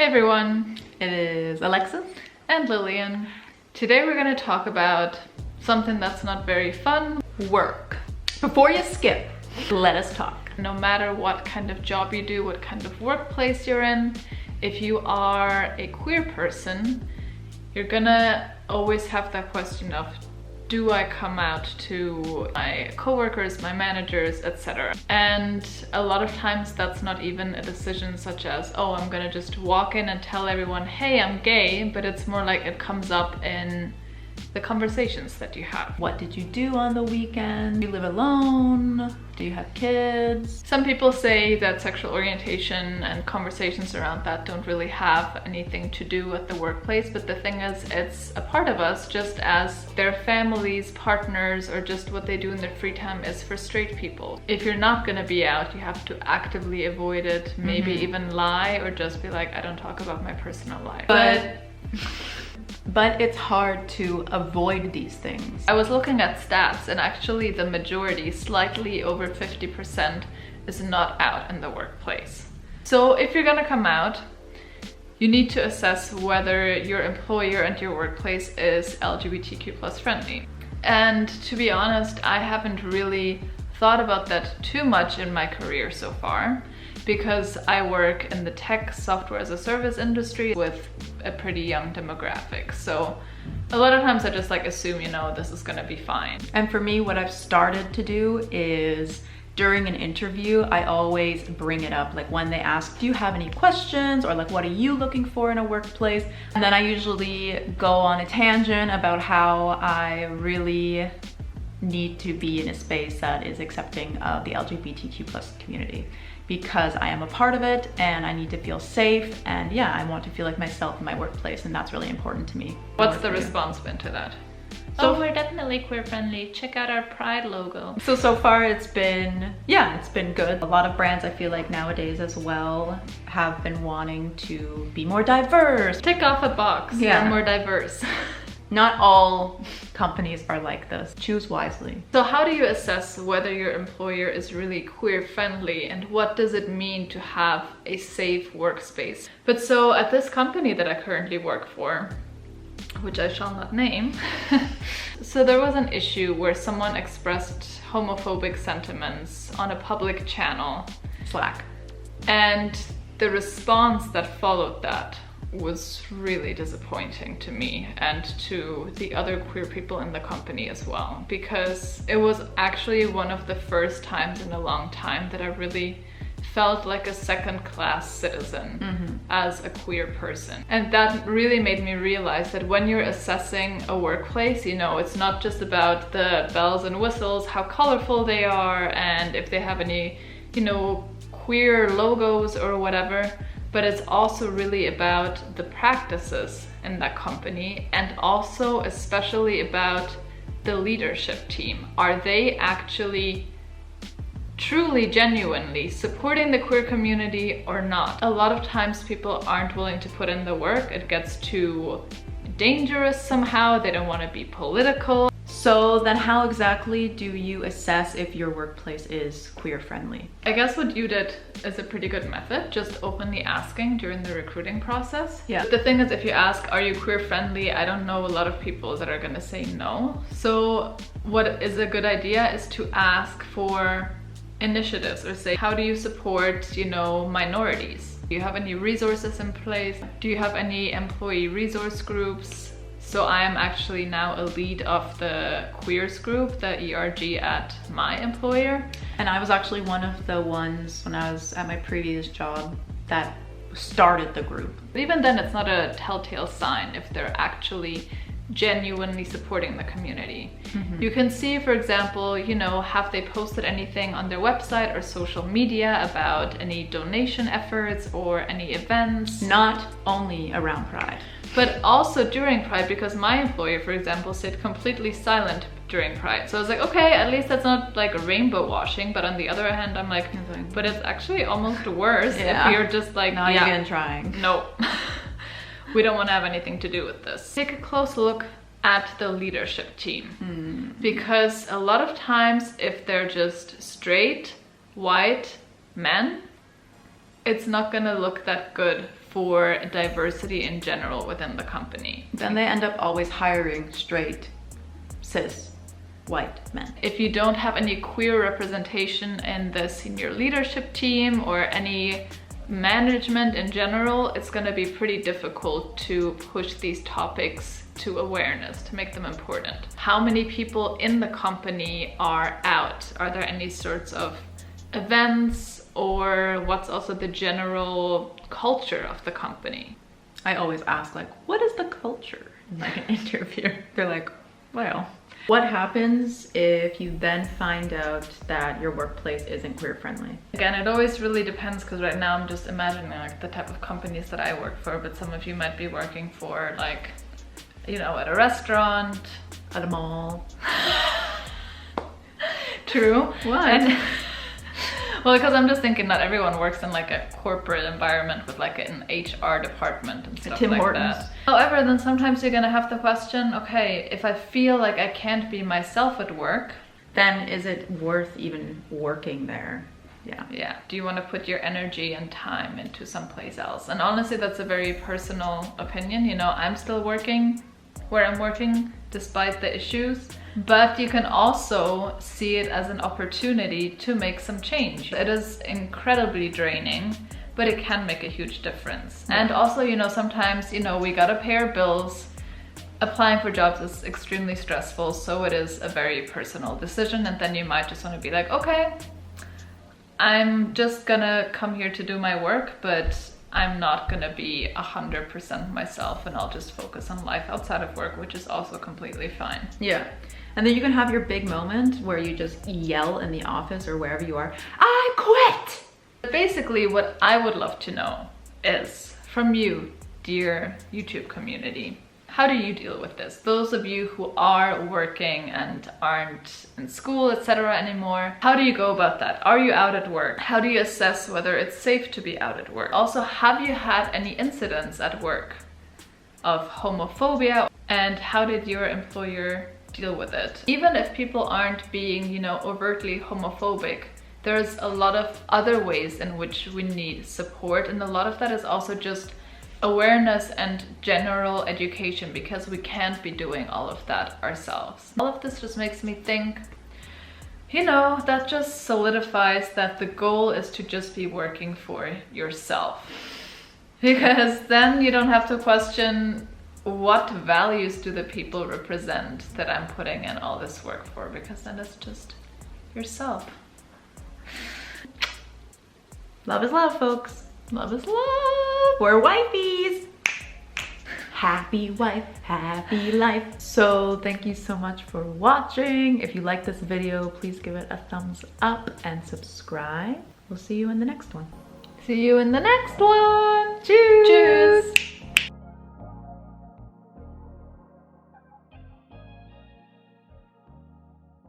Hey everyone, it is Alexis and Lilian. Today we're going to talk about something that's not very fun, work. Before you skip, let us talk. No matter what kind of job you do, what kind of workplace you're in, if you are a queer person, you're gonna always have that question of, do I come out to my coworkers, my managers, etc. And a lot of times that's not even a decision such as, oh, I'm gonna just walk in and tell everyone, hey, I'm gay, but it's more like it comes up in the conversations that you have. What did you do on the weekend? Do you live alone? Do you have kids? Some people say that sexual orientation and conversations around that don't really have anything to do with the workplace, but the thing is, it's a part of us, just as their families, partners, or just what they do in their free time is for straight people. If you're not gonna be out, you have to actively avoid it, maybe even lie, or just be like, I don't talk about my personal life. But it's hard to avoid these things. I was looking at stats, and actually the majority, slightly over 50%, is not out in the workplace. So if you're gonna come out, you need to assess whether your employer and your workplace is LGBTQ+ friendly. And to be honest, I haven't really thought about that too much in my career so far, because I work in the tech software as a service industry with a pretty young demographic. So a lot of times I just like assume, you know, this is gonna be fine. And for me, what I've started to do is during an interview, I always bring it up. Like when they ask, do you have any questions? Or like, what are you looking for in a workplace? And then I usually go on a tangent about how I really need to be in a space that is accepting of the LGBTQ+ community, because I am a part of it and I need to feel safe, and yeah, I want to feel like myself in my workplace, and that's really important to me. What's the response been to that? So, we're definitely queer friendly. Check out our Pride logo. So far it's been good. A lot of brands, I feel like nowadays as well, have been wanting to be more diverse. Tick off a box, yeah. We're more diverse. Not all companies are like this. Choose wisely. So how do you assess whether your employer is really queer friendly, and what does it mean to have a safe workspace? But so at this company that I currently work for, which I shall not name, so there was an issue where someone expressed homophobic sentiments on a public channel. Slack. And the response that followed that was really disappointing to me and to the other queer people in the company as well, because it was actually one of the first times in a long time that I really felt like a second-class citizen as a queer person. And that really made me realize that when you're assessing a workplace, you know, it's not just about the bells and whistles, how colorful they are, and if they have any, you know, queer logos or whatever, but it's also really about the practices in that company, and also especially about the leadership team. Are they actually truly, genuinely supporting the queer community or not? A lot of times people aren't willing to put in the work. It gets too dangerous somehow. They don't want to be political. So then how exactly do you assess if your workplace is queer friendly? I guess what you did is a pretty good method, just openly asking during the recruiting process. Yeah. The thing is, if you ask, are you queer friendly? I don't know a lot of people that are gonna say no. So what is a good idea is to ask for initiatives, or say, how do you support, you know, minorities? Do you have any resources in place? Do you have any employee resource groups? So I am actually now a lead of the queers group, the ERG at my employer. And I was actually one of the ones when I was at my previous job that started the group. Even then, it's not a telltale sign if they're actually genuinely supporting the community. You can see, for example, you know, have they posted anything on their website or social media about any donation efforts or any events? Not only around Pride, but also during Pride, because my employer, for example, stayed completely silent during Pride. So I was like, okay, at least that's not like rainbow washing. But on the other hand, I'm like, but it's actually almost worse if you're just like, not even trying. No. We don't want to have anything to do with this. Take a close look at the leadership team, because a lot of times if they're just straight white men, it's not gonna look that good for diversity in general within the company. Then they end up always hiring straight, cis, white men. If you don't have any queer representation in the senior leadership team or any management in general, it's going to be pretty difficult to push these topics to awareness, to make them important. How many people in the company are out? Are there any sorts of events, or what's also the general culture of the company? I always ask, like, what is the culture in like an interview? They're like, well, what happens if you then find out that your workplace isn't queer friendly? Again, it always really depends, because right now I'm just imagining like the type of companies that I work for, but some of you might be working for, like, you know, at a restaurant, At a mall. True. What? Well, because I'm just thinking not everyone works in like a corporate environment with like an HR department and stuff Tim like Hortons. that. However, then sometimes you're gonna have to question, okay, if I feel like I can't be myself at work, then is it worth even working there? yeah, do you want to put your energy and time into someplace else? And honestly, that's a very personal opinion. You know, I'm still working where I'm working despite the issues, but you can also see it as an opportunity to make some change. It is incredibly draining, but it can make a huge difference. Yeah. And also, you know, sometimes, you know, we gotta pay our bills. Applying for jobs is extremely stressful, so it is a very personal decision. And then you might just want to be like, okay, I'm just gonna come here to do my work, but I'm not gonna be 100% myself, and I'll just focus on life outside of work, which is also completely fine. Yeah. And then you can have your big moment where you just yell in the office or wherever you are, I quit! Basically, what I would love to know is, from you, dear YouTube community, how do you deal with this? Those of you who are working and aren't in school, etc. anymore, how do you go about that? Are you out at work? How do you assess whether it's safe to be out at work? Also, have you had any incidents at work of homophobia, and how did your employer deal with it? Even if people aren't being, you know, overtly homophobic, there's a lot of other ways in which we need support, and a lot of that is also just awareness and general education, because we can't be doing all of that ourselves. All of this just makes me think, you know, that just solidifies that the goal is to just be working for yourself, because then you don't have to question what values do the people represent that I'm putting in all this work for, because then it's just yourself. Love is love, folks. Love is love. We're wifeys. Happy wife, happy life. So thank you so much for watching. If you like this video, please give it a thumbs up and subscribe. We'll see you in the next one. See you in the next one. Cheers. Cheers.